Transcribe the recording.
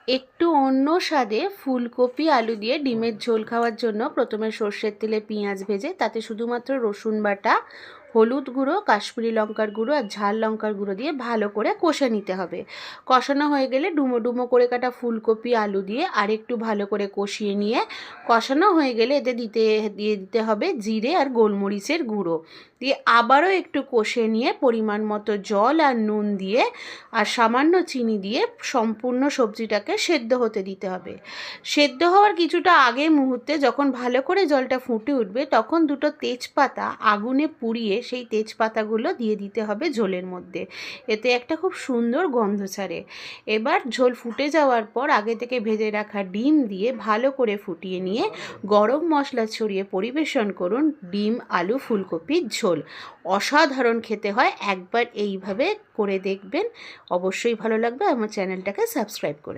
একটু অন্য স্বাদে ফুলকপি আলু দিয়ে ডিমের ঝোল খাওয়ার জন্য প্রথমে সর্ষের তেলে পেঁয়াজ ভেজে তাতে শুধুমাত্র রসুন বাটা, হলুদ গুঁড়ো, কাশ্মীরি লঙ্কার গুঁড়ো আর ঝাল লঙ্কার গুঁড়ো দিয়ে ভালো করে কষে নিতে হবে। কষানো হয়ে গেলে ডুমো ডুমো করে কাটা ফুলকপি আলু দিয়ে আরেকটু ভালো করে কষিয়ে নিয়ে কষানো হয়ে গেলে এতে দিয়ে দিতে হবে জিরে আর গোলমরিচের গুঁড়ো দিয়ে আবারও একটু কষে নিয়ে পরিমাণ মতো জল আর নুন দিয়ে আর সামান্য চিনি দিয়ে সম্পূর্ণ সবজিটাকে সেদ্ধ হতে দিতে হবে। সেদ্ধ হওয়ার কিছুটা আগে মুহূর্তে যখন ভালো করে জলটা ফুটে উঠবে তখন দুটো তেজপাতা আগুনে পুড়িয়ে সেই তেজপাতাগুলো দিয়ে দিতে হবে ঝোলের মধ্যে। এতে একটা খুব সুন্দর গন্ধ ছাড়ে। এবার ঝোল ফুটে যাওয়ার পর আগে থেকে ভেজে রাখা ডিম দিয়ে ভালো করে ফুটিয়ে নিয়ে গরম মশলা ছড়িয়ে পরিবেশন করুন ডিম আলু ফুলকপির ঝোল। অসাধারণ খেতে হয়, একবার এইভাবে করে দেখবেন, অবশ্যই ভালো লাগবে। আমার চ্যানেলটাকে সাবস্ক্রাইব করে